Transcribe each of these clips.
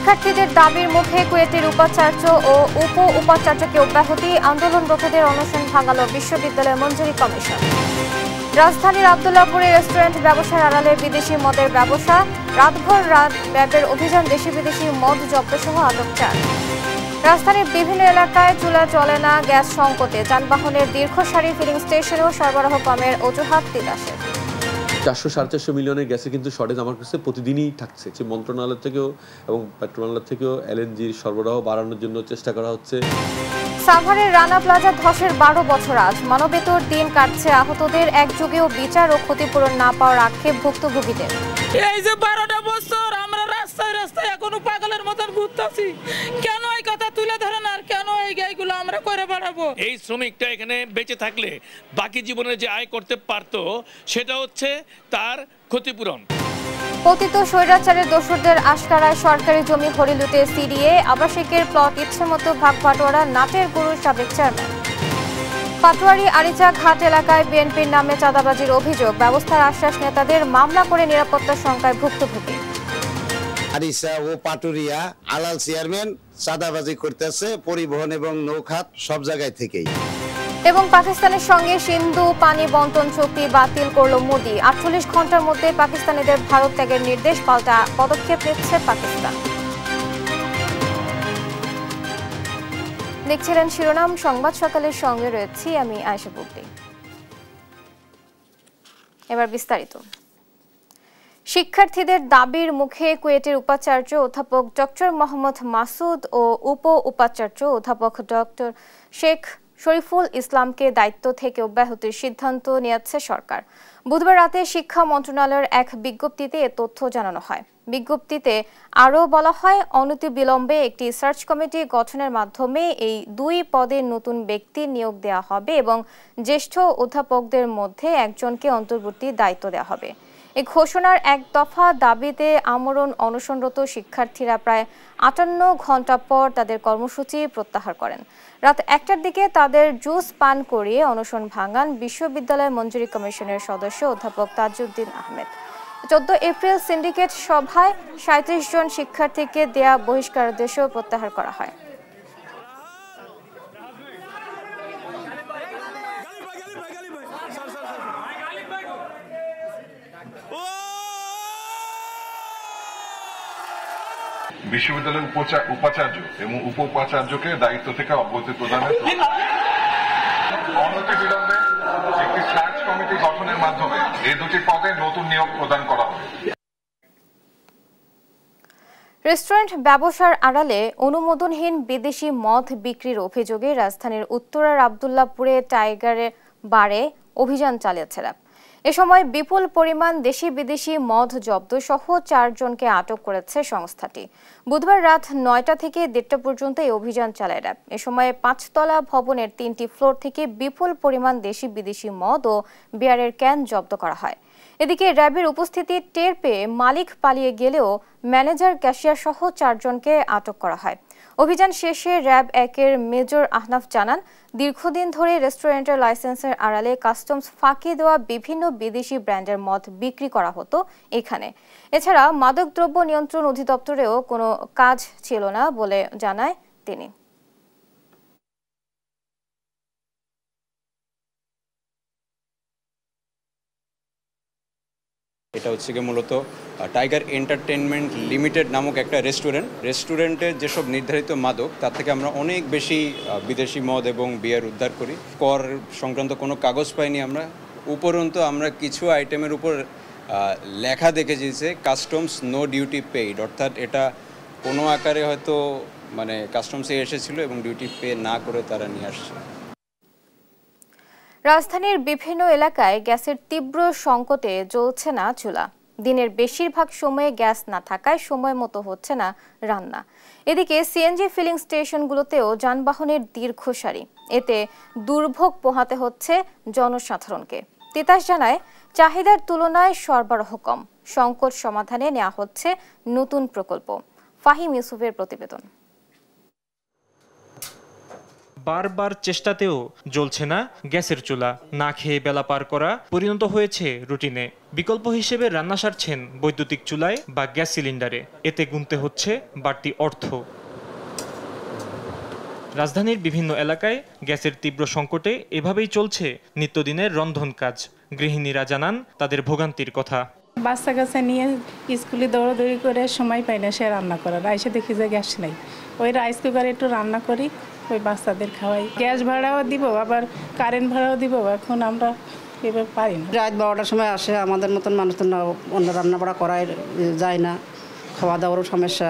শিক্ষার্থীদের দাবির মুখে কুয়েটের উপাচার্য ও উপ উপাচার্যকে অব্যাহতি, আন্দোলনরতদের অনশন ভাঙাল বিশ্ববিদ্যালয় মঞ্জুরি কমিশন। রাজধানীর আব্দুল্লাহপুরে রেস্টুরেন্ট ব্যবসার আড়ালে বিদেশি মদের ব্যবসা, রাতভর র্যাবের অভিযান, দেশি বিদেশি মদ জব্দসহ আটক 4। রাজধানীর বিভিন্ন এলাকায় চুলা চলে না, গ্যাস সংকটে যানবাহনের দীর্ঘ সারি, ফিলিং স্টেশনেও সরবরাহ কমের অজুহাত তিতাসের। 400-450 মিলিয়নের গ্যাসে কিন্তু শর্টেজ আমার কাছে প্রতিদিনই থাকছে। যে মন্ত্রণালয় থেকেও এবং পেট্রোনালয় থেকেও এলএনজির সরবরাহ বাড়ানোর জন্য চেষ্টা করা হচ্ছে। সাভারের রানা প্লাজা ধসের 12 বছর আজ, মানবেতর দিন কাটছে আহতদের, একযুগেও বিচার ও ক্ষতিপূরণ না পাওয়ার আক্ষেপ ভুক্তভোগীদের। এই যে 12টা বছর আমরা রাস্তায় রাস্তায় এখনো পাগলের মতন ঘুরতেছি, কেন এই কথা তুলে ধরেন আর কেন এই গাইগুলো আমরা করে বেড়াবো? এই শ্রমিকটা এখানে বেঁচে থাকলে বাকি জীবনে যে আয় করতে পারতো সেটা হচ্ছে তার ক্ষতিপূরণ। পতিত স্বৈরাচারের দোসরদের আশকারায় সরকারি জমি হরি লুটে সিডিএ, আবাসিকের প্লট ইচ্ছেমতো ভাগ বাটোয়ারা, নাটের গুরুর সাবেক চেয়ারম্যান। পাটোয়ারি আরিচা ঘাট এলাকায় বিএনপির নামে চাঁদাবাজির অভিযোগ, ব্যবস্থার আশ্বাস নেতাদের, মামলা করে নিরাপত্তা শঙ্কায় ভুক্তভোগী। আরিচা ও পাটুরিয়া আলাল চেয়ারম্যান চাঁদাবাজি করতেছে পরিবহন এবং নৌখাত সব জায়গায় থেকেই। এবং পাকিস্তানের সঙ্গে সিন্ধু পানি বন্টন চুক্তি বাতিল করল মোদি, 48 ঘন্টার মধ্যে পাকিস্তানিদের ভারত ত্যাগের নির্দেশ, পাল্টা পদক্ষেপ নিচ্ছে পাকিস্তান। দেখছিলেন শিরোনাম সংবাদ, সকালের সঙ্গে রয়েছি আমি আয়েশা বুবলি। এবার বিস্তারিত। শিক্ষার্থীদের দাবির মুখে কুয়েটের উপাচার্য অধ্যাপক ডক্টর মোহাম্মদ মাসুদ ও উপ উপাচার্য অধ্যাপক ডক্টর শেখ শরীফুল ইসলামকে দায়িত্ব থেকে অব্যাহতির সিদ্ধান্ত নিয়েছে সরকার। বুধবার রাতে শিক্ষা মন্ত্রণালয়ের এক বিজ্ঞপ্তিতে এ তথ্য জানানো হয়। বিজ্ঞপ্তিতে আরও বলা হয়, অনতিবিলম্বে একটি সার্চ কমিটি গঠনের মাধ্যমে এই 2 পদে নতুন ব্যক্তি নিয়োগ দেওয়া হবে এবং জ্যেষ্ঠ অধ্যাপকদের মধ্যে একজনকে অন্তর্বর্তী দায়িত্ব দেওয়া হবে। এই ঘোষণার এক দফা দাবিতে আমরণ অনশনরত শিক্ষার্থীরা প্রায় 58 ঘন্টা পর তাদের কর্মসূচি প্রত্যাহার করেন। রাত 1টার দিকে তাদের জুস পান করিয়ে অনশন ভাঙান বিশ্ববিদ্যালয় মঞ্জুরি কমিশনের সদস্য অধ্যাপক তাজউদ্দিন আহমেদ। 14 এপ্রিল সিন্ডিকেট সভায় 37 জন শিক্ষার্থীকে দেয়া বহিষ্কারাদেশও প্রত্যাহার করা হয়। বিশ্ববিদ্যালয়ের উপাচার্য এবং উপ উপাচার্যকে দায়িত্ব থেকে অব্যাহতি প্রদানের অনতিবিলম্বে একটি সার্চ কমিটি গঠনের মাধ্যমে এই 2টি পদে নতুন নিয়োগ প্রদান করা হবে। রেস্টুরেন্ট ব্যবসার আড়ালে অনুমোদনহীন বিদেশি মদ বিক্রির অভিযোগে রাজধানীর উত্তরার আব্দুল্লাহপুরে টাইগারের বারে অভিযান চালিয়েছে র্যাব। এ সময় বিপুল পরিমাণ দেশি বিদেশি মদ জব্দ সহ 4 জনকে আটক করেছে সংস্থাটি। বুধবার রাত 9টা থেকে 1:30 পর্যন্ত এই অভিযান চালায় র্যাব। এ সময় 5তলা ভবনের 3টি ফ্লোর থেকে বিপুল পরিমাণ দেশি বিদেশি মদ ও বিয়ারের ক্যান জব্দ করা হয়। এদিকে র্যাবের উপস্থিতি টের পেয়ে মালিক পালিয়ে গেলেও ম্যানেজার, ক্যাশিয়ার সহ 4 জনকে আটক করা হয়। অভিযান শেষে র্যাব 1-এর মেজর আহনাফ জানান, দীর্ঘদিন ধরে রেস্টুরেন্টের লাইসেন্সের আড়ালে কাস্টমস ফাঁকি দেওয়া বিভিন্ন বিদেশি ব্র্যান্ডের মদ বিক্রি করা হতো এখানে। এছাড়া মাদকদ্রব্য নিয়ন্ত্রণ অধিদপ্তরেও কোনো কাজ ছিল না বলে জানায় তিনি। এটা হচ্ছে গিয়ে মূলত টাইগার এন্টারটেনমেন্ট লিমিটেড নামক একটা রেস্টুরেন্টের যেসব নির্ধারিত মাদক তার থেকে আমরা অনেক বেশি বিদেশি মদ এবং বিয়ার উদ্ধার করি। কর সংক্রান্ত কোনো কাগজ পাইনি আমরা। উপরন্তু আমরা কিছু আইটেমের উপর লেখা দেখেছি যে কাস্টমস নো ডিউটি পেইড, অর্থাৎ এটা কোনো আকারে হয়তো মানে কাস্টমসে এসেছিল এবং ডিউটি পে না করে তারা নিয়ে আসছে। রাজধানীর বিভিন্ন এলাকায় গ্যাসের তীব্র সংকটে জ্বলছে না চুলা। দিনের বেশিরভাগ সময়ে গ্যাস না থাকায় সময় মতো হচ্ছে না রান্না। এদিকে সিএনজি ফিলিং স্টেশনগুলোতেও যানবাহনের দীর্ঘ সারি, এতে দুর্ভোগ পোহাতে হচ্ছে জনসাধারণকে। তিতাস জানায়, চাহিদার তুলনায় সরবরাহ কম, সংকট সমাধানে নেওয়া হচ্ছে নতুন প্রকল্প। ফাহিম ইউসুফের প্রতিবেদন। বারবার চেষ্টাতেও জ্বলছে না গ্যাসের চুলা। না খেয়ে বেলা পার করা পরিণত হয়েছে রুটিনে। বিকল্প হিসেবে রান্না সারছেন বৈদ্যুতিক চুলায় বা গ্যাস সিলিন্ডারে। এতে গুনতে হচ্ছে বাড়তি অর্থ। রাজধানীর বিভিন্ন এলাকায় গ্যাসের তীব্র সংকটে এভাবেই চলছে নিত্যদিনের রন্ধন কাজ। গৃহিণীরা জানান তাদের ভোগান্তির কথা। বাচ্চা কাচ্চা নিয়ে স্কুলে দৌড়াদৌড়ি করে সময় পাই না সে রান্না করার। এসে দেখি যে গ্যাস নেই, ওই রাইস কুকারে একটু রান্না করি, ওই বাচ্চাদের খাওয়াই। গ্যাস ভাড়াও দিব, আবার কারেন্ট ভাড়াও দিব। এখন আমরা এভাবে পারি না। রাত 12টার সময় আসে, আমাদের মতন মানুষ তো অন্য রান্না বাড়া করাই যায় না, খাওয়া দাওয়ারও সমস্যা।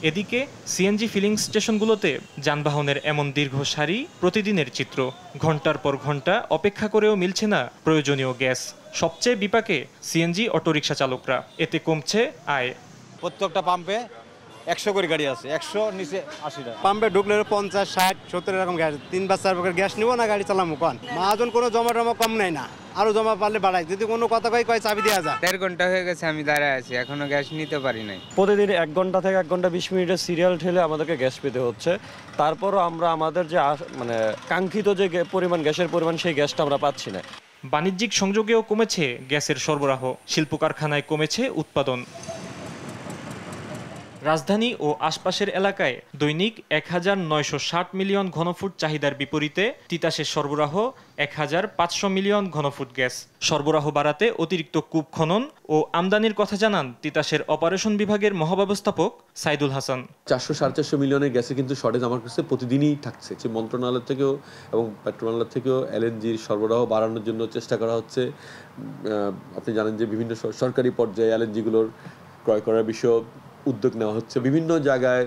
এদিকে সিএনজি ফিলিং স্টেশনগুলোতে যানবাহনের এমন দীর্ঘ সারি প্রতিদিনের চিত্র। ঘন্টার পর ঘন্টা অপেক্ষা করেও মিলছে না প্রয়োজনীয় গ্যাস। সবচেয়ে বিপাকে সিএনজি অটোরিকশা চালকরা। এতে কমছে আয়। প্রত্যেকটা পাম্পে 100 করে গাড়ি আছে, 100 নিচে 80 টাকা। পাম্পে ঢুকলে 50, 60, 70 এরকম গ্যাস। 3 বা 4 প্রকার গ্যাস নিব না, গাড়ি চালামো কোন। মহাজন কোনো জমা কম নেয় না, আরো জমা পারলে বাড়াই। যদি কোনো কথা কয় চাবি দেওয়া যায়। 1.5 ঘন্টা হয়ে গেছে আমি দাঁড়ায় আছি, এখনো গ্যাস নিতে পারি নাই। প্রতিদিন 1 ঘন্টা থেকে 1 ঘন্টা 20 মিনিটের সিরিয়াল ঠেলে আমাদেরকে গ্যাস পেতে হচ্ছে। তারপরও আমরা আমাদের যে মানে কাঙ্ক্ষিত যে গ্যাসের পরিমাণ, সেই গ্যাসটা আমরা পাচ্ছি না। বাণিজ্যিক সংযোগেও কমেছে গ্যাসের সরবরাহ। শিল্প কারখানায় কমেছে উৎপাদন। রাজধানী ও আশপাশের এলাকায় দৈনিক 1960 মিলিয়ন ঘনফুট চাহিদার বিপরীতে তিতাসের সরবরাহ 1500 মিলিয়ন ঘনফুট গ্যাস। সরবরাহ বাড়াতে অতিরিক্ত কূপ খনন ও আমদানির কথা জানান তিতাসের অপারেশন বিভাগের মহাব্যবস্থাপক সাইদুল হাসান। 400-450 মিলিয়নের গ্যাসে কিন্তু শর্টেজ আমার কাছে প্রতিদিনই থাকছে। যে মন্ত্রণালয় থেকেও এবং পেট্রোনালয় থেকেও এলএনজির সরবরাহ বাড়ানোর জন্য চেষ্টা করা হচ্ছে। আপনি জানেন যে বিভিন্ন সরকারি পর্যায়ে এলএনজিগুলোর ক্রয় করার বিষয়ে উদ্যোগ নেওয়া হচ্ছে। বিভিন্ন জায়গায়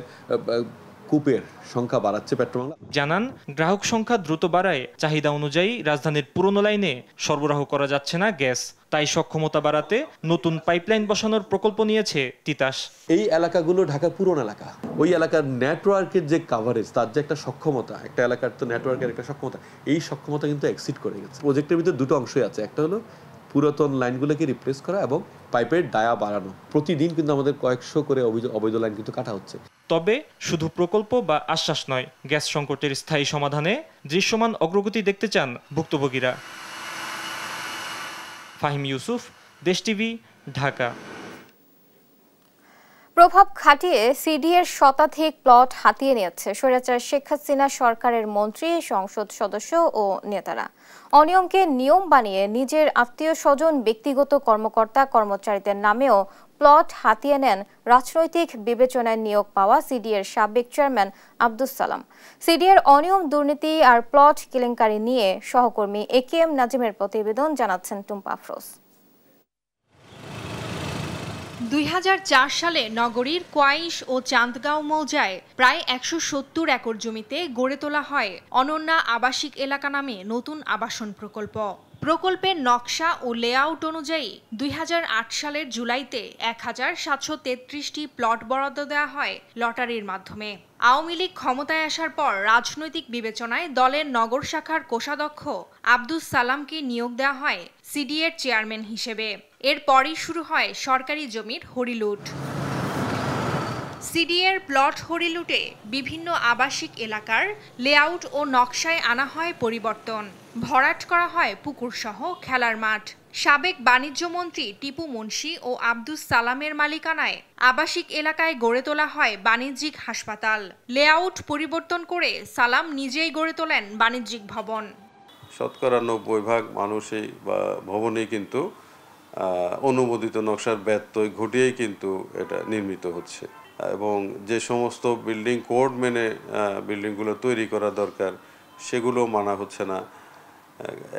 কূপের সংখ্যা বাড়াচ্ছে পেট্রোবাংলা। জানান গ্রাহক সংখ্যা দ্রুত বাড়ায় চাহিদা অনুযায়ী রাজধানীর পুরনো লাইনে সরবরাহ করা যাচ্ছে না গ্যাস। তাই সক্ষমতা বাড়াতে নতুন পাইপলাইন বসানোর প্রকল্প নিয়েছে তিতাস। এই এলাকাগুলো ঢাকার পুরনো এলাকা। ওই এলাকার নেটওয়ার্কের যে কাভারেজ, তার যে একটা সক্ষমতা, একটা এলাকার তো নেটওয়ার্কের একটা সক্ষমতা, এই সক্ষমতা কিন্তু এক্সিড করে গেছে। প্রজেক্টের ভিতরে দুটো অংশই আছে। একটা হলো পুরাতন লাইনগুলোকে রিপ্লেস করা এবং পাইপের ডায়া বাড়ানো। প্রতিদিন কিন্তু আমাদের কয়েকশো করে অবৈধ লাইন কিন্তু কাটা হচ্ছে। তবে শুধু প্রকল্প বা আশ্বাস নয়, গ্যাস সংকটের স্থায়ী সমাধানে দৃশ্যমান অগ্রগতি দেখতে চান ভুক্তভোগীরা। ফাহিম ইউসুফ, দেশ টিভি, ঢাকা। প্রভাব খাটিয়ে সিডিএর শতাধিক প্লট হাতিয়ে নিয়েছে স্বৈরাচার শেখ হাসিনা সরকারের মন্ত্রী, সংসদ সদস্য ও নেতারা। অনিয়মকে নিয়ম বানিয়ে নিজের আত্মীয় স্বজন, ব্যক্তিগত কর্মকর্তা কর্মচারীদের নামেও প্লট হাতিয়ে নেন রাজনৈতিক বিবেচনায় নিয়োগ পাওয়া সিডিএর সাবেক চেয়ারম্যান আব্দুস সালাম। সিডিএর অনিয়ম, দুর্নীতি আর প্লট কেলেঙ্কারি নিয়ে সহকর্মী একেএম নাজিমের প্রতিবেদন, জানাচ্ছেন টুম্পা আফরোজ। 2004 সালে নগরীর কোয়াইশ ও চান্দগাঁও মৌজায় প্রায় 170 একর জমিতে গড়ে তোলা হয় অনন্যা আবাসিক এলাকা নামে নতুন আবাসন প্রকল্প। প্রকল্পের নকশা ও লেআউট অনুযায়ী 2008 সালের জুলাইতে 1733টি প্লট বরাদ্দ দেওয়া হয় লটারির মাধ্যমে। আওয়ামী লীগ ক্ষমতায় আসার পর রাজনৈতিক বিবেচনায় দলের নগর শাখার কোষাধ্যক্ষ আব্দুস সালামকে নিয়োগ দেওয়া হয় সিডিএর চেয়ারম্যান হিসেবে। এরপরই শুরু হয় সরকারি জমির হরিলুট। সিডিএর প্লট হরিলুটে বিভিন্ন আবাসিক এলাকার লেআউট ও নকশায় আনা হয় পরিবর্তন। ভরাট করা হয় পুকুরসহ খেলার মাঠ। সাবেক বাণিজ্যমন্ত্রী টিপু মুন্সি ও আব্দুস সালামের মালিকানায় আবাসিক এলাকায় গড়ে তোলা হয় বাণিজ্যিক হাসপাতাল। লেআউট পরিবর্তন করে সালাম নিজেই গড়ে তোলেন বাণিজ্যিক ভবন। শতকরা 90% মানুষই বা ভবনেই কিন্তু অনুমোদিত নকশার ব্যত্যয় ঘটিয়েই কিন্তু এটা নির্মিত হচ্ছে, এবং যে সমস্ত বিল্ডিং কোড মেনে বিল্ডিংগুলো তৈরি করা দরকার সেগুলো মানা হচ্ছে না।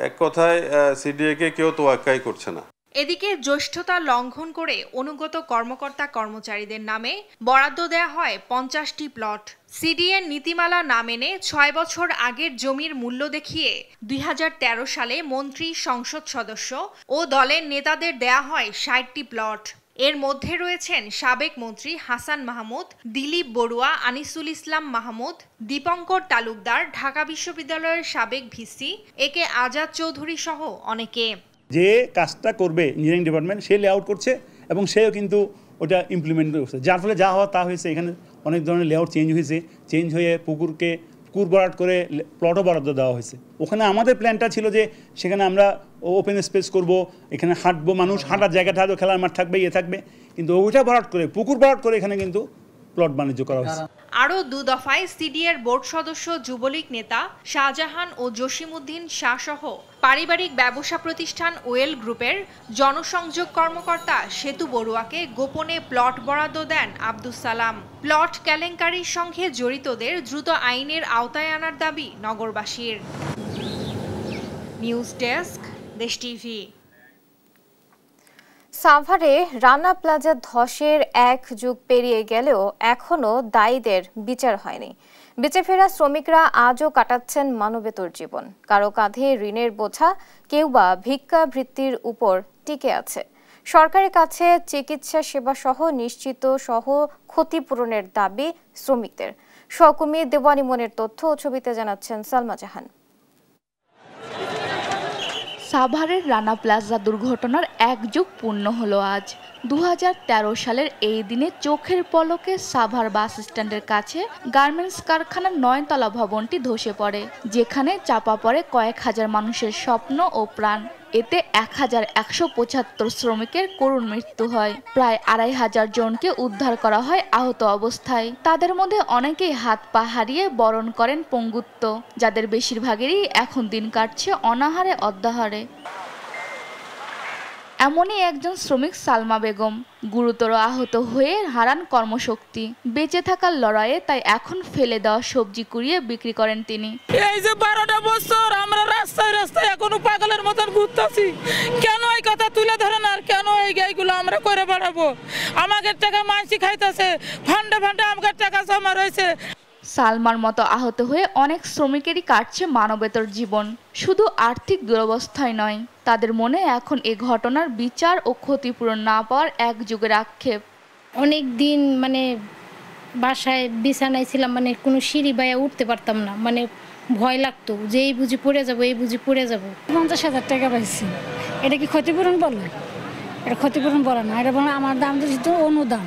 এক কথায় সিডিএকে কেউ তোয়াক্কাই করছে না। এদিকে জ্যেষ্ঠতা লঙ্ঘন করে অনুগত কর্মকর্তা কর্মচারীদের নামে বরাদ্দ দেয়া হয় 50টি প্লট। সিডিএর নীতিমালা না মেনে 6 বছর আগের জমির মূল্য দেখিয়ে 2013 সালে মন্ত্রী, সংসদ সদস্য ও দলের নেতাদের দেয়া হয় 60টি প্লট। এর মধ্যে রয়েছেন সাবেক মন্ত্রী হাসান মাহমুদ, দিলীপ বড়ুয়া, আনিসুল ইসলাম মাহমুদ, দীপঙ্কর তালুকদার, ঢাকা বিশ্ববিদ্যালয়ের সাবেক ভিসি একে আজাদ চৌধুরী সহ অনেকে। যে কাজটা করবে ইঞ্জিনিয়ারিং ডিপার্টমেন্ট, সে লেআউট করছে এবং সেও কিন্তু ওটা ইমপ্লিমেন্ট করছে, যার ফলে যা হওয়া তা হয়েছে। এখানে অনেক ধরনের লেআউট চেঞ্জ হয়েছে, চেঞ্জ হয়ে পুকুরকে পুকুর ভরাট করে প্লটও বরাদ্দ দেওয়া হয়েছে। ওখানে আমাদের প্ল্যানটা ছিল যে সেখানে আমরা ওপেন স্পেস করব, এখানে হাঁটবো, মানুষ হাঁটার জায়গা থাকবে, খেলার মাঠ থাকবে, থাকবে, কিন্তু ওইটা ভরাট করে পুকুর ভরাট করে এখানে কিন্তু প্লট বাণিজ্য করা হয়েছে। আরও 2 দফায় সিডিএর বোর্ড সদস্য যুবলীগ নেতা শাহজাহান ও জসিমউদ্দিন শাহ সহ পারিবারিক ব্যবসা প্রতিষ্ঠান ওয়েল গ্রুপের জনসংযোগ কর্মকর্তা সেতু বড়ুয়াকে গোপনে প্লট বরাদ্দ দেন আব্দুস সালাম। প্লট কেলেঙ্কারির সঙ্গে জড়িতদের দ্রুত আইনের আওতায় আনার দাবি নগরবাসীর। নিউজ ডেস্ক, দেশ টিভি। সাভারে রানা প্লাজা ধসের 1 যুগ পেরিয়ে গেলেও এখনো দায়ীদের বিচার হয়নি। বেঁচে ফেরা শ্রমিকরা আজও কাটাচ্ছেন মানবেতর জীবন। কারো কাঁধে ঋণের বোঝা, কেউ বা ভিক্ষাবৃত্তির উপর টিকে আছে। সরকারের কাছে চিকিৎসা সেবা সহ নিশ্চিত সহ ক্ষতিপূরণের দাবি শ্রমিকদের। সহকর্মী দেওয়ানি মনের তথ্য ও ছবিতে জানাচ্ছেন সালমা জাহান। সাভারের রানা প্লাজা দুর্ঘটনার 1 যুগ পূর্ণ হলো আজ। 2013 সালের এই দিনে চোখের পলকে সাভার বাস স্ট্যান্ডের কাছে গার্মেন্টস কারখানার 9তলা ভবনটি ধসে পড়ে, যেখানে চাপা পড়ে কয়েক হাজার মানুষের স্বপ্ন ও প্রাণ। এতে 1175 শ্রমিকের করুণ মৃত্যু হয়। প্রায় 2500 জনকে উদ্ধার করা হয় আহত অবস্থায়। তাদের মধ্যে অনেকেই হাত পা হারিয়ে বরণ করেন পঙ্গুত্ব, যাদের বেশিরভাগেরই এখন দিন কাটছে অনাহারে অদ্যাহারে। এমনই একজন শ্রমিক সালমা বেগম গুরুতর আহত হয়ে হারান কর্মশক্তি। বেঁচে থাকার লড়াইয়ে তাই এখন ফেলে দেওয়া সবজি কুড়িয়ে বিক্রি করেন তিনি। এই যে 12টা বছর আমরা রাস্তায় রাস্তায় এখনো পাগলের মতন ঘুরতেছি, কেন এই কথা তুলে ধরেন আর কেন এই গাইগুলো আমরা করে বেড়াবো? আমাদের টাকা মানসি খাইতেছে, ফান্ডে ফান্ডে আমাদের টাকা জমা রয়েছে। সালমার মতো আহত হয়ে অনেক শ্রমিকেরই কাটছে মানবেতর জীবন। শুধু আর্থিক দুরবস্থায় নয়, তাদের মনে এখন এই ঘটনার বিচার ও ক্ষতিপূরণ না পাওয়ার 1 যুগের আক্ষেপ। অনেক দিন বাসায় বিছানায় ছিলাম, কোনো সিঁড়ি বাইয়া উঠতে পারতাম না, ভয় লাগতো যে এই বুঝি পড়ে যাবো, এই বুঝি পড়ে যাবো। 50,000 টাকা পাইছি, এটা কি ক্ষতিপূরণ বলে? এটা ক্ষতিপূরণ বলে না, এটা আমার দাম দিয়েছি অনুদান।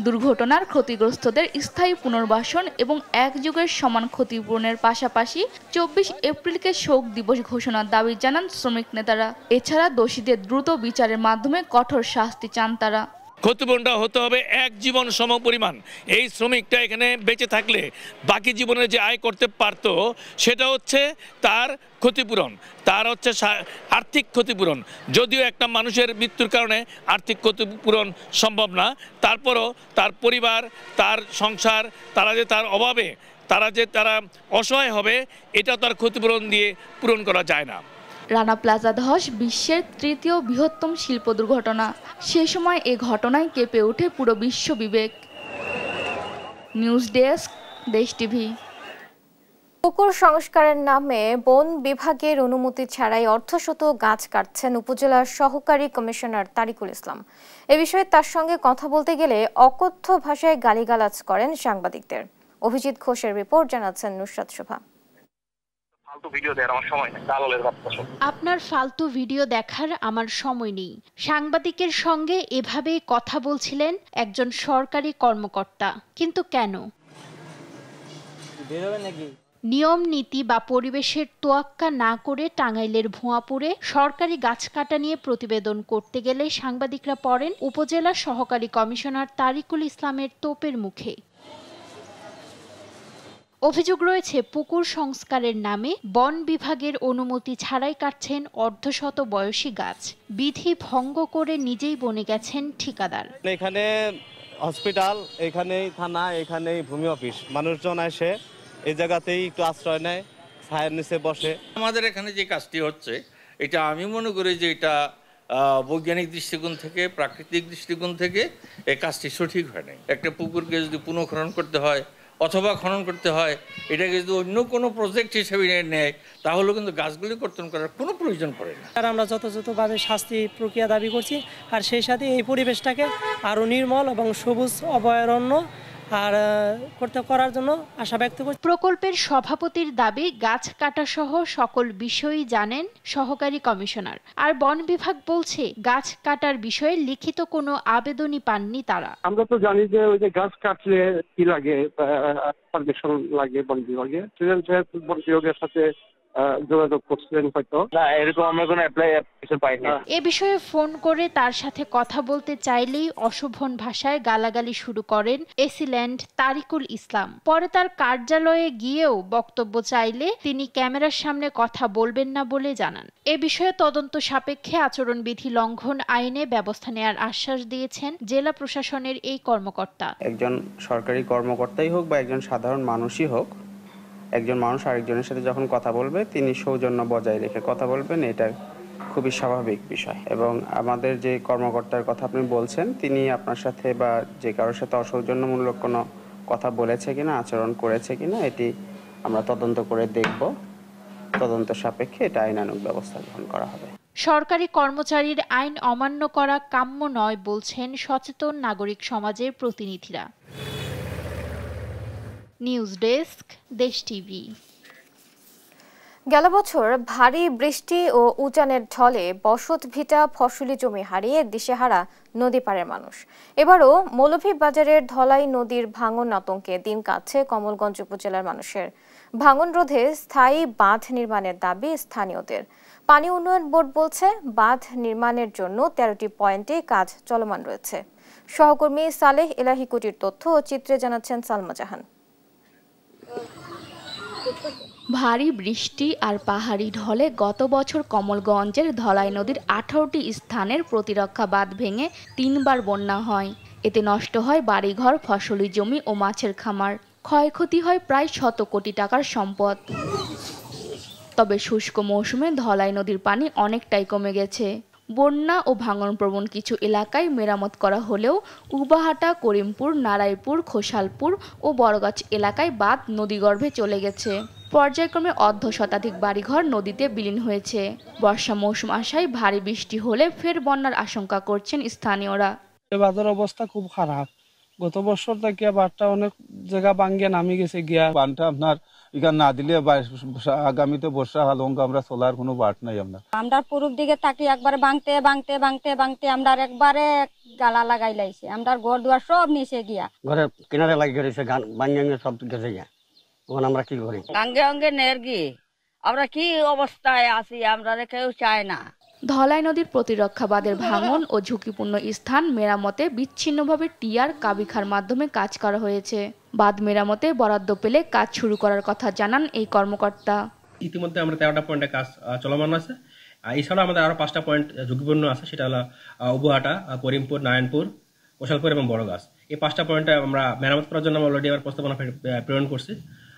দুর্ঘটনার ক্ষতিগ্রস্তদের স্থায়ী পুনর্বাসন এবং 1 যুগের সমান ক্ষতিপূরণের পাশাপাশি 24 এপ্রিলকে শোক দিবস ঘোষণার দাবি জানান শ্রমিক নেতারা। এছাড়া দোষীদের দ্রুত বিচারের মাধ্যমে কঠোর শাস্তি চান তারা। ক্ষতিপূরণটা হতে হবে 1 জীবন সম পরিমাণ। এই শ্রমিকটা এখানে বেঁচে থাকলে বাকি জীবনে যে আয় করতে পারতো সেটা হচ্ছে তার ক্ষতিপূরণ, তার হচ্ছে আর্থিক ক্ষতিপূরণ। যদিও একটা মানুষের মৃত্যুর কারণে আর্থিক ক্ষতিপূরণ সম্ভব না, তারপরও তার পরিবার, তার সংসার, তার অভাবে তারা অসহায় হবে, এটা তার ক্ষতিপূরণ দিয়ে পূরণ করা যায় না। রানা প্লাজা ধস বিশ্বের 3য় বৃহত্তম শিল্প দুর্ঘটনা। সে সময় এ ঘটনায় কেঁপে ওঠে পুরো বিশ্ব বিবেক। নিউজ ডেস্ক, দেশ টিভি। পুকুর সংস্কারের নামে বন বিভাগের অনুমতি ছাড়াই অর্ধশত গাছ কাটছেন উপজেলার সহকারী কমিশনার তারিকুল ইসলাম। এ বিষয়ে তার সঙ্গে কথা বলতে গেলে অকথ্য ভাষায় গালিগালাজ করেন সাংবাদিকদের। অভিজিৎ ঘোষের রিপোর্ট, জানাচ্ছেন নুসরাত শোভা। আপনার ফালতু ভিডিও দেখার আমার সময় নেই, সাংবাদিকের সঙ্গে এভাবে কথা বলছিলেন একজন সরকারি কর্মকর্তা। কিন্তু কেন? নিয়ম নীতি বা পরিবেশের তোয়াক্কা না করে টাঙ্গাইলের ভুয়াপুরে সরকারি গাছ কাটা নিয়ে প্রতিবেদন করতে গেলে সাংবাদিকরা পড়েন উপজেলা সহকারী কমিশনার তারিকুল ইসলামের তোপের মুখে। অভিযোগ রয়েছে পুকুর সংস্কারের নামে বন বিভাগের অনুমতি ছাড়াই কাটছেন অর্ধশত বয়সী গাছ। বিধি ভঙ্গ করে নিজেই বনে গেছেন ঠিকাদার। এখানে হসপিটাল, এখানেই থানা, এখানেই ভূমি অফিস, মানুষজন আসে এই জায়গাতেই একটু আশ্রয় নেয়, ছায়ের নিচে বসে। আমাদের এখানে যে কাজটি হচ্ছে এটা আমি মনে করি যে এটা বৈজ্ঞানিক দৃষ্টিকোণ থেকে, প্রাকৃতিক দৃষ্টিকোণ থেকে এই কাজটি সঠিক হয় নাই। একটা পুকুরকে যদি পুনঃখনন করতে হয় অথবা খনন করতে হয়, এটাকে যদি অন্য কোনো প্রজেক্ট হিসেবে নেয় তাহলে কিন্তু গাছগুলি কর্তন করার কোনো প্রয়োজন পড়ে না। আর আমরা যথাযথভাবে শাস্তি প্রক্রিয়া দাবি করছি, আর সেই সাথে এই পরিবেশটাকে আরও নির্মল এবং সবুজ অভয়ারণ্য আর করার জন্য আশা ব্যক্ত করছি। প্রকল্পের সভাপতির দাবি, গাছ কাটা সহ সকল বিষয়ই জানেন সহকারী কমিশনার। আর বন বিভাগ বলছে, গাছ কাটার বিষয়ে লিখিত কোনো আবেদনই পাননি তারা। আমরা তো জানি যে ওই যে গাছ কাটলে কি লাগে, পারমিশন লাগে বন বিভাগে। বন বিভাগের সাথে যোগাযোগ করছিলেন হয়তো, না এরকম আমরা কোনো অ্যাপ্লিকেশন পাইনি। এ বিষয়ে ফোন করে তার সাথে কথা বলতে চাইলেই অশোভন ভাষায় গালাগালি শুরু করেন এসিল্যান্ড তারিকুল ইসলাম। পরে তার কার্যালয়ে গিয়েও বক্তব্য চাইলে তিনি ক্যামেরার সামনে কথা বলবেন না বলে জানান। এ বিষয়ে তদন্ত সাপেক্ষে আচরণবিধি লঙ্ঘন আইনে ব্যবস্থা নেওয়ার আশ্বাস দিয়েছেন জেলা প্রশাসনের এই কর্মকর্তা। একজন সরকারি কর্মকর্তাই হোক বা একজন সাধারণ মানুষই হোক, একজন মানুষ আরেকজনের সাথে যখন কথা বলবে তিনি সৌজন্য বজায় রেখে কথা বলবেন, এটা খুবই স্বাভাবিক বিষয়। এবং আমাদের যে কর্মকর্তার কথা আপনি বলছেন, তিনি আপনার সাথে বা যে কারোর সাথে অসৌজন্যমূলক কোনো কথা বলেছে কিনা, আচরণ করেছে কিনা, এটি আমরা তদন্ত করে দেখব। তদন্ত সাপেক্ষে এটা আইনানুগ ব্যবস্থা গ্রহণ করা হবে। সরকারি কর্মচারীর আইন অমান্য করা কাম্য নয় বলছেন সচেতন নাগরিক সমাজের প্রতিনিধিরা। নিউজ ডেস্ক, দেশ টিভি। গেল বছর ভারী বৃষ্টি ও উজানের ঢলে বসত ভিটা ফসলি জমি হারিয়ে দিশেহারা নদী পাড়ের মানুষ। এবারও মৌলভীবাজারের ধলাই নদীর ভাঙন আতঙ্কে দিন কাটছে কমলগঞ্জ উপজেলার মানুষের। ভাঙন রোধে স্থায়ী বাঁধ নির্মাণের দাবি স্থানীয়দের। পানি উন্নয়ন বোর্ড বলছে, বাঁধ নির্মাণের জন্য 13টি পয়েন্টে কাজ চলমান রয়েছে। সহকর্মী সালেহ এলাহি কুটির তথ্য ও চিত্রে জানাচ্ছেন সালমা জাহান। ভারী বৃষ্টি আর পাহাড়ি ঢলে গত বছর কমলগঞ্জের ধলাই নদীর 18টি স্থানের প্রতিরক্ষা বাঁধ ভেঙে 3বার বন্যা হয়। এতে নষ্ট হয় বাড়িঘর, ফসলি জমি ও মাছের খামার। ক্ষয়ক্ষতি হয় প্রায় 100 কোটি টাকার সম্পদ। তবে শুষ্ক মৌসুমে ধলাই নদীর পানি অনেকটাই কমে গেছে। বন্যা ও ভাঙনপ্রবণ কিছু এলাকায় মেরামত করা হলেও উবাহাটা, করিমপুর, নারায়ণপুর, খোসালপুর ও বড়গাছ এলাকায় বাঁধ নদীগর্ভে চলে গেছে। পর্যায়ক্রমে অর্ধশতাধিক বাড়িঘর নদীতে বিলীন হয়েছে। বর্ষা মৌসুম আসায় ভারী বৃষ্টি হলে ফের বন্যার আশঙ্কা করছেন স্থানীয়রা। বাঁধের অবস্থা খুব খারাপ। গত বছর থেকে বাঁধটা অনেক জায়গা ভাঙ্গে নামি গেছে গিয়া। বাঁধটা আপনার এখানে না দিলে আগামীতে বর্ষা হল আমরা চলার কোনো বাট নাই। আমরা পূর্ব দিকে তাকি একবারে ভাঙতে ভাঙতে ভাঙতে ভাঙতে আমরা একবারে গালা লাগাই লাইছে। আমরা ঘর দুয়ার সব নিচে গিয়া, ঘরের কিনারে লাগিয়ে গেছে, ভাঙে সব গেছে গিয়া। আমরা কি করি? অঙ্গে অঙ্গে নেরগি, আমরা কি অবস্থায় আছি আমরা কেউ চায় না। ধলাই নদীর প্রতিরক্ষা বাঁধের ভাঙন ও ঝুঁকিপূর্ণ স্থান মেরামতে বিচ্ছিন্নভাবে টিআর কাবিখার মাধ্যমে কাজ করা হয়েছে। বাঁধ মেরামতে বরাদ্দ পেলে কাজ শুরু করার কথা জানান এই কর্মকর্তা। ইতিমধ্যে আমরা 13টা পয়েন্টে কাজ চলমান আছে। এছাড়া আমাদের আরো 5টা পয়েন্ট ঝুঁকিপূর্ণ আছে, সেটা হলো উবুহাটা, করিমপুর, নারায়ণপুর, কোশালপুর এবং বড়গাছ। এই 5টা পয়েন্টে আমরা মেরামত করার জন্য অলরেডি আবার প্রস্তাবনা প্রেরণ করছি।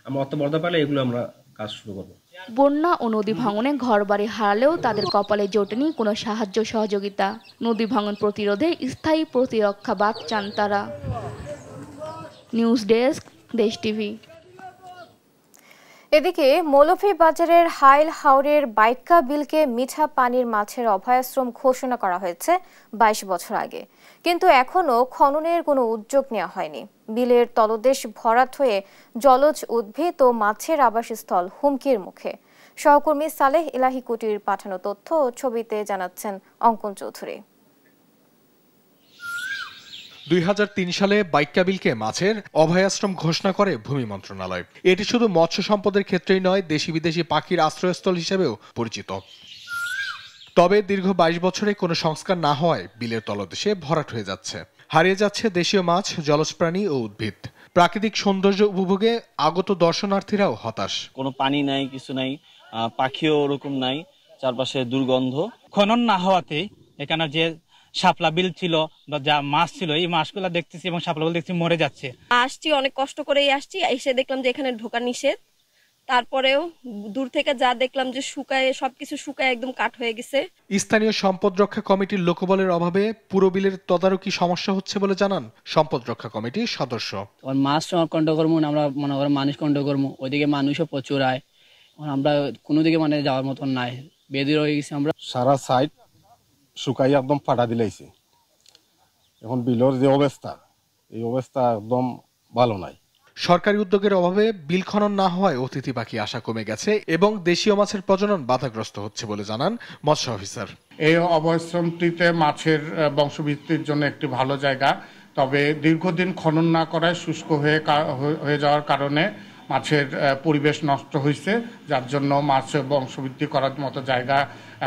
আমরা অর্থ বরাদ্দ পেলে এগুলো আমরা কাজ শুরু করব। বন্যা ও নদী ভাঙনে ঘরবাড়ি হারালেও তাদের কপালে জোটেনি কোনো সাহায্য সহযোগিতা। নদী ভাঙন প্রতিরোধে স্থায়ী প্রতিরক্ষা বাঁধ চান তারা। নিউজ ডেস্ক, দেশ টিভি। এদিকে মৌলভীবাজারের হাইল হাওরের বাইক্কা বিলকে মিঠা পানির মাছের অভয়াশ্রম ঘোষণা করা হয়েছে 22 বছর আগে, কিন্তু এখনো খননের কোনো উদ্যোগ নেওয়া হয়নি। বিলের তলদেশ ভরাট হয়ে জলজ উদ্ভিদ ও মাছের আবাসস্থল হুমকির মুখে। সহকর্মী সালেহ এলাহি কুটির পাঠানো তথ্য ও ছবিতে জানাচ্ছেন অঙ্কন চৌধুরী। 2003 সালে বাইক্কা বিলকে মাছের অভয়াশ্রম ঘোষণা করে ভূমি মন্ত্রণালয়। এটি শুধু মৎস্য সম্পদের ক্ষেত্রেই নয়, দেশি বিদেশি পাখির আশ্রয়স্থল হিসেবেও পরিচিত। তবে দীর্ঘ 22 বছরে কোনো সংস্কার না হওয়ায় বিলের তলদেশে ভরাট হয়ে যাচ্ছে। হারিয়ে যাচ্ছে দেশীয় মাছ, জলজ প্রাণী ও উদ্ভিদ। প্রাকৃতিক সৌন্দর্য উপভোগে আগত দর্শনার্থীরাও হতাশ। কোনো পানি নাই, কিছু নাই, পাখিও ওরকম নাই, চারপাশে দুর্গন্ধ। খনন না হওয়াতে এখানে যে শাপলা বিল ছিল বা যা মাছ ছিল, এই মাছগুলো দেখতেছি এবং শাপলা বিল দেখছি মরে যাচ্ছে। আসছি, অনেক কষ্ট করেই আসছি, এসে দেখলাম যে এখানে ঢোকা নিষেধ। তারপরেও দূর থেকে যা দেখলাম যে শুকায়, সবকিছু শুকায় একদম কাঠ হয়ে গেছে। স্থানীয় সম্পদ রক্ষা কমিটির লোকবলের অভাবে পুরো বিলের তদারকি সমস্যা হচ্ছে বলে জানান সম্পদ রক্ষা কমিটির সদস্য। মাছ কন্ট্রোল করবো, আমরা মনে করি মানুষ কন্ট্রোল করবো, ওইদিকে মানুষও প্রচুর আয়, আমরা কোনো দিকে মানে যাওয়ার মতন নাই, বেদির হয়ে গেছি। আমরা সারা সাইড শুকাই একদম ফাটা দিলাইছি। এখন বিলের যে অবস্থা, এই অবস্থা একদম ভালো নাই। সরকারি উদ্যোগের অভাবে বিল খনন না হওয়ায় অতিথি পাখি আশা কমে গেছে এবং দেশীয় মাছের প্রজনন বাধাগ্রস্ত হচ্ছে বলে জানান মৎস্য অফিসার। এই অভয়াশ্রমটিতে মাছের বংশবৃদ্ধির জন্য একটি ভালো জায়গা, তবে দীর্ঘদিন খনন না করায় শুষ্ক হয়ে যাওয়ার কারণে মাছের পরিবেশ নষ্ট হয়েছে, যার জন্য মাছ বংশবৃদ্ধি করার মতো জায়গা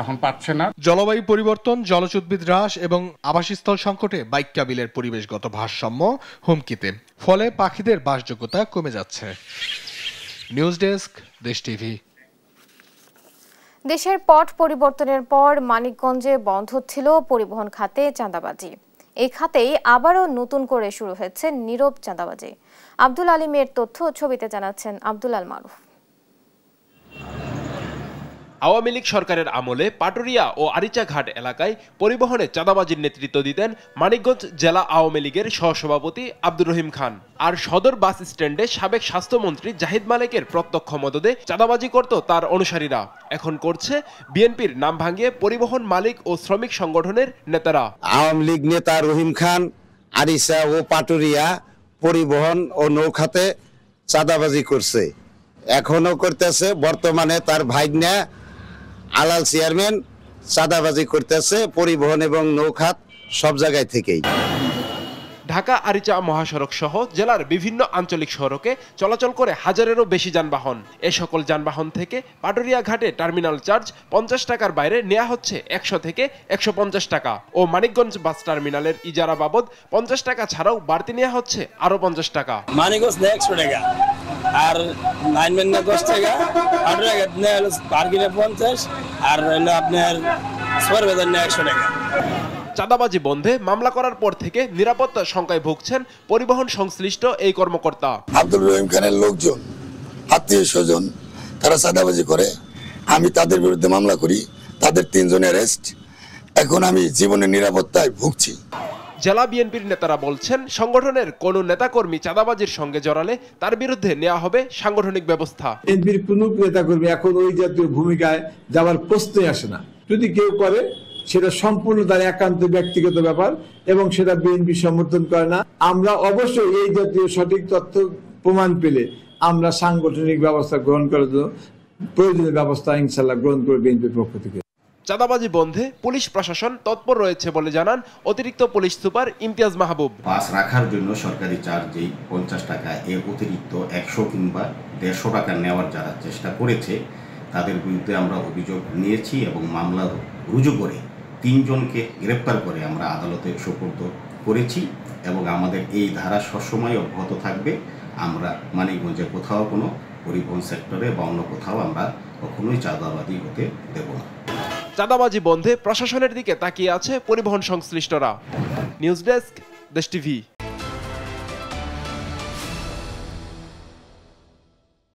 এখন পাচ্ছে না। জলবায়ু পরিবর্তন, জলজ উদ্ভিদ হ্রাস এবং আবাসস্থল সংকটে বাইক্কা বিলের পরিবেশগত ভারসাম্য হুমকিতে, ফলে পাখিদের বাসযোগ্যতা কমে যাচ্ছে। নিউজ ডেস্ক, দেশ টিভি। দেশের পট পরিবর্তনের পর মানিকগঞ্জে বন্ধ ছিল পরিবহন খাতে চাঁদাবাজি। এই খাতেই আবারও নতুন করে শুরু হয়েছে নীরব চাঁদাবাজি। আব্দুল আলিমের তথ্য ছবিতে জানাচ্ছেন আব্দুল আল মারুফ। আওয়ামী লীগ সরকারের আমলে পাটুরিয়া ও আরিচাঘাট এলাকায় পরিবহনে চাঁদাবাজির নেতৃত্ব দিতেন মানিকগঞ্জ জেলা আওয়ামী লীগের সহসভাপতি আব্দুর রহিম খান। আর সদর বাস স্ট্যান্ডে সাবেক স্বাস্থ্যমন্ত্রী জাহিদ মালেকের প্রত্যক্ষ মদদে চাঁদাবাজি করত তার অনুসারীরা। এখন করছে বিএনপির নাম ভাঙিয়ে পরিবহন মালিক ও শ্রমিক সংগঠনের নেতারা। আওয়ামী লীগ নেতা রহিম খান আরিচা ও পাটুরিয়া পরিবহন ও নৌখাতে চাঁদাবাজি করছে, এখনো করতেছে। বর্তমানে তার ভাইগনা আলাল চেয়ারম্যান চাঁদাবাজি করতেছে পরিবহন এবং নৌখাত সব জায়গায় থেকেই। ঢাকা আরিচা মহাসড়ক সহ জেলার বিভিন্ন আঞ্চলিক সড়কে চলাচল করে হাজারেরও বেশি যানবাহন। এ সকল যানবাহন থেকে পাটুরিয়া ঘাটে টার্মিনাল চার্জ 50 টাকার বাইরে নেওয়া হচ্ছে 100 থেকে 150 টাকা ও মানিকগঞ্জ বাস টার্মিনালের ইজারা বাবদ 50 টাকা ছাড়াও বাড়তি নেওয়া হচ্ছে আরো 50 টাকা। মানিকগঞ্জ 100 টাকা আর লাইনম্যান 10 টাকা, পাটুরিয়া ঘাট নেওয়া হলো পার কিলো 50 আর হলো আপনার সরবেদার 100 টাকা। চাঁদাবাজি বন্ধে মামলা করার পর থেকে নিরাপত্তা শঙ্কায় ভুগছেন পরিবহন সংশ্লিষ্ট এই কর্মকর্তা। আব্দুল রহিম খানের লোকজন, আত্মীয় স্বজন তারা চাঁদাবাজি করে, আমি তাদের বিরুদ্ধে মামলা করি, তাদের 3 জন অ্যারেস্ট। এখন আমি জীবনের নিরাপত্তায় ভুগছি। জেলা বিএনপির নেতারা বলছেন সংগঠনের কোন নেতাকর্মী চাঁদাবাজির সঙ্গে জড়ালে তার বিরুদ্ধে নেওয়া হবে সাংগঠনিক ব্যবস্থা। বিএনপির কোন নেতাকর্মী এখন ওই জাতীয় ভূমিকায় যাওয়ার প্রশ্নই আসে না। যদি কেউ করে সেটা সম্পূর্ণ তার একান্ত ব্যক্তিগত ব্যাপার এবং সেটা বিএনপি সমর্থন করে না। আমরা অবশ্যই এই জাতীয় সঠিক তথ্য প্রমাণ পেলে আমরা সাংগঠনিক ব্যবস্থা গ্রহণ করার জন্য প্রয়োজনীয় ব্যবস্থা ইনশাআল্লাহ গ্রহণ করে বিএনপির পক্ষ থেকে। চাঁদাবাজি বন্ধে পুলিশ প্রশাসন তৎপর রয়েছে বলে জানান অতিরিক্ত পুলিশ সুপার ইমতিয়াজ মাহবুব। বাস রাখার জন্য সরকারি চার্জ যেই 50 টাকা, এর অতিরিক্ত 100 কিংবা 150 টাকা নেওয়ার যারা চেষ্টা করেছে তাদের বিরুদ্ধে আমরা অভিযোগ নিয়েছি এবং মামলা রুজু করে 3 জনকে গ্রেপ্তার করে আমরা আদালতে সোপর্দ করেছি এবং আমাদের এই ধারা সবসময় অব্যাহত থাকবে। আমরা মানিকগঞ্জে কোথাও কোনো পরিবহন সেক্টরে বা অন্য কোথাও আমরা কখনোই চাঁদাবাজি হতে দেব না। চাঁদাবাজি বন্ধে প্রশাসনের দিকে তাকিয়ে আছে পরিবহন সংশ্লিষ্টরা। নিউজ ডেস্ক, দেশ টিভি।